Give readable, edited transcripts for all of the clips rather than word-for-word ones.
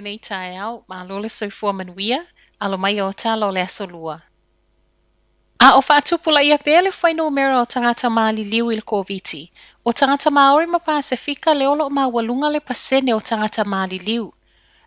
nei tae au ma lole soifua manuia, alo mai o talo le aso lua. A o whaatupula ia pele whaino mera o tangata maali liu il koviti. O tangata maori ma Pasifika le olo ma walunga le pasene o tangata maali liu.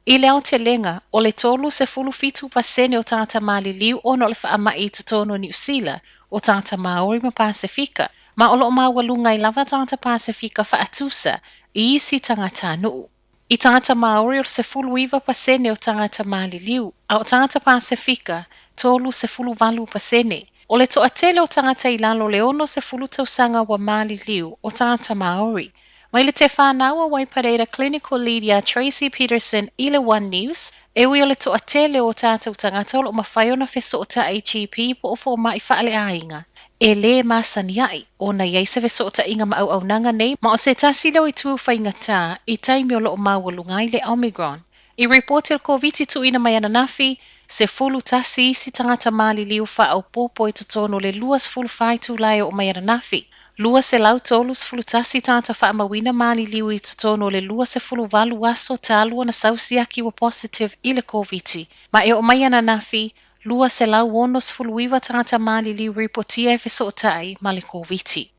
I leo te lenga, o le tolu se fulu fitu pasene o tangata maali liu ono le whaama i tutono New Zealand o tangata maori ma Pasifika. Ma olo ma walunga I lava tangata Pasifika whaatusa I isi tangata nuu. I tangata Maori o se fulu iwa pasene o tangata Mali liu, a o tangata Pasifika, tolu se fulu valu pasene. O le toa tele o tangata ilalo le ono se fulu tausanga wa Mali liu o tangata Maori. Mai le te whānaua Waipareira Clinical Leader Tracy Peterson i le One News, e ui o le toa tele o tātou tangata o mawhaiona feso o ta HEP po o fo mai whaale ainga. E le masaniai, o na iei se veso o ta inga ma au nanga nei, ma o se tasi leo I tu whaingata, I taimi o loo mawalungai le Omicron. I reporte il COVID tu ina mai ananafi, se fulu tasi isi tangata mali liu wha au popo I totono le luas fulu whai tu lai o mai ananafi. Lua se lau tolus fulu tasi tangata wha mawina mali liu I totono le lua se fulu valu aso ta alua na sausiaki wa positive I le COVID. Ma e o mai ananafi, lua se lau wonos fuluiwa tangata mali liu ripotia e fesotai ma le koviti.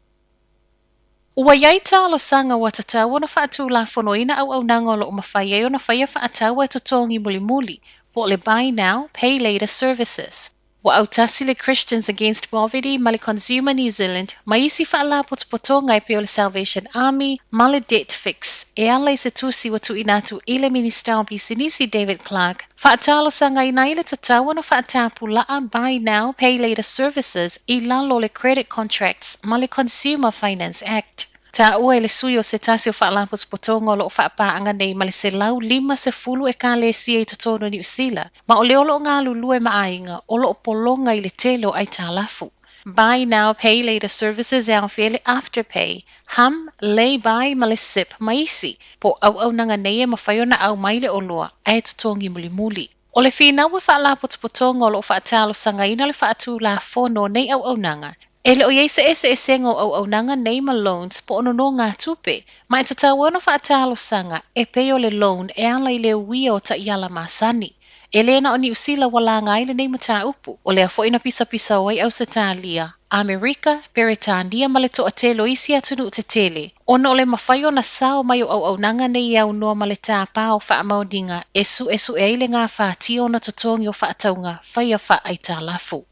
Ua iai talo sanga wa tatawa na whaatu la fonoina au nanga lo mawhaia o na whaia whaatawa e totongi muli muli, po le buy now, pay later services. Wa au tasi le Christians Against Poverty ma le Consumer New Zealand, ma isi whaala potopotonga e peo le Salvation Army, ma le Debt Fix, e ala I se tusi watu inatu I le Minister o Bisinisi David Clark, whaatalo sanga ina I le tatawa na whaatapu laa buy now, pay later services I lalo le credit contracts ma le Consumer Finance Act. Ta ua ele sui o se tasi o whaalapos potonga o lo o whaapaanga nei ma le se lau 50 e ka le sia I totono New Zealand, ma o le olo ngā lulue maainga o lo o polonga I le telo ai tālafu. Buy now, pay later services e awhele afterpay, ham, lay buy ma le sip maisi, po au nanga nei e mawhaiona au mai le oloa, ai totongi muli muli. O le whina ua whaalapos potonga o lo o whaatalo sangaina le whaatu la fono nei au nanga, e le o iei se ese sengo au nanga nei ma loans po ono no ngā tupe, ma e tatawa na whaatalo sanga e peo le loan e ala I le uia o ta iala masani. E le na o New Zealand wala ngai le nei mata upu, o le afo ina pisa wai au se tālia, Amerika, Beretania ma le toa telo isi atunu te tele. Ona o le mawhaio na sao mai o au nanga nei au noa ma le tāpā o wha maudinga esu e le ngā whātio na totongi o whaataunga whaia wha ai tālafu.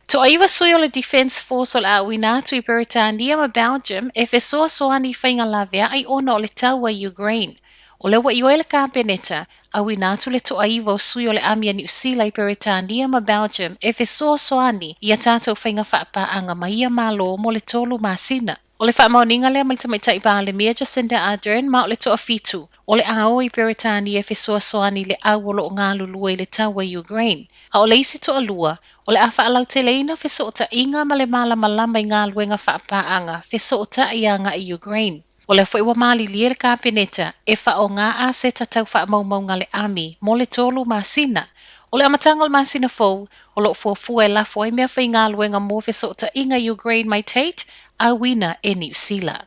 To aiwa sui o le Defence Force o le awina atu I Beretania ma Belgium e fesoa soani whainga la vea ai ona o le taua Ukraine. O le wa ioi le kāpeneta, awina atu le to aiwa o sui o le amia New Zealand I Beretania ma Belgium e fesoa soani I a tātou whainga whaapaanga maia malo mo le tolu masina. O le whaamauninga lea mai tamaitai pa le mea Jacinda Ardern ma o le toa fitu. O le ao I Beretania e fesoa soani le awolo o ngā lulua I le taua Ukraine. A o le isi to alua, o le awha alau te leina feso o ta inga ma le malama I ngā luenga whaapaanga feso o ta ianga I Ukraine. O le fwoi wa mali lia le kāpeneta e wha o ngā a se tatau wha maumau le ami mo le tolu masina. O le amatanga o masina fau, o lo fuafua e lafo ai mea whai ngā luenga mo feso o ta inga Ukraine mai tate, a wina e New Zealand.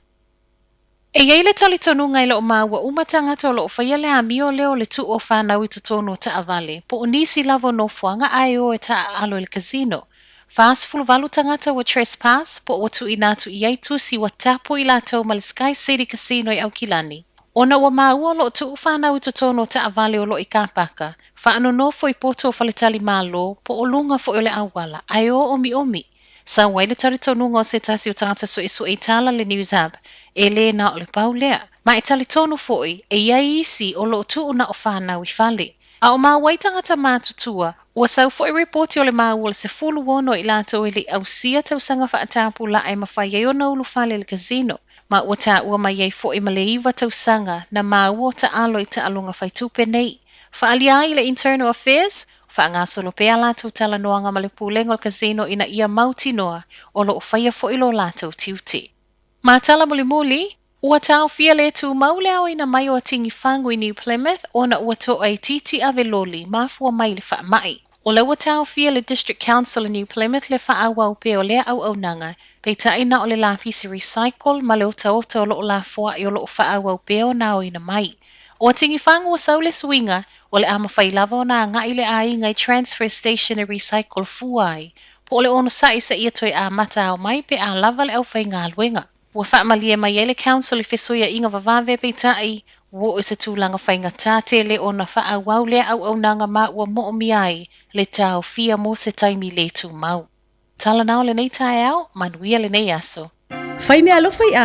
E iei le tali tonu ngai lo maua umatanga to lo whaia le amio leo le tu o whanau I totono o ta avale, po o nisi lavo no fuanga ai o e ta alo il casino. Fast fulu valu tangata wa trespass, po o tu inatu iei tusi wa tapo I lato ma le Sky City Casino I Aukilani. Ona wa maua lo tu u whanau I totono o ta avale o lo I kāpaka, whaano no fo I poto o whaletali malo, po o lunga fo o le awala, ai o omi. Sa wai le tari tonu ngo se tasi o tangata so isu e tala le News Hub, e le na o le pau lea. Ma e tali tonu foi, e iai isi o lo tu una o whanau I whale. A o maa wai tangata mātutua, ua sau foi reporti o le maa ua le se fulu wono I lato ili au sia tau sanga whaatapu la e mawhai e o na ulu whale le casino. Ma ua ta ua mai ei foi ma le iwa tau sanga na maa ua ta alo I ta alunga whai tupe nei. Whaalia I le Internal Affairs, whaanga solo pea lato tala noanga ma le pūlengo le casino ina ia mauti noa o lo whaia foi lo lato tiuti. Ma tala muli, ua tau fia le tu mauleo ina mai o tingi whangu I New Plymouth o na ua to ai titi ave loli mafua mai le wha mai. O le ua tau fia le District Council in New Plymouth le wha awa upe o lea au nanga, pe taina o le lapisi recycle ma le ota o lo la fua I o lo wha awa upe o na o ina mai. O tingi whangu o sau le swinga, o le ama whai lava o nā ngai le ai ngai transfer station e recycle fuai. Po le ono sa isa ia toi a mata au mai pe a lava le au whai ngā luenga. Ua whaamalia mai ele council i whesoia inga vavave pe tai, wo se tūlanga whai ngā tāte le ona wha au le au nanga ma ua mo mi ai le tau fia mo se taimi le tu mau. Tala nao le nei tae au, manuia le nei aso. Whai mea alofa i ai.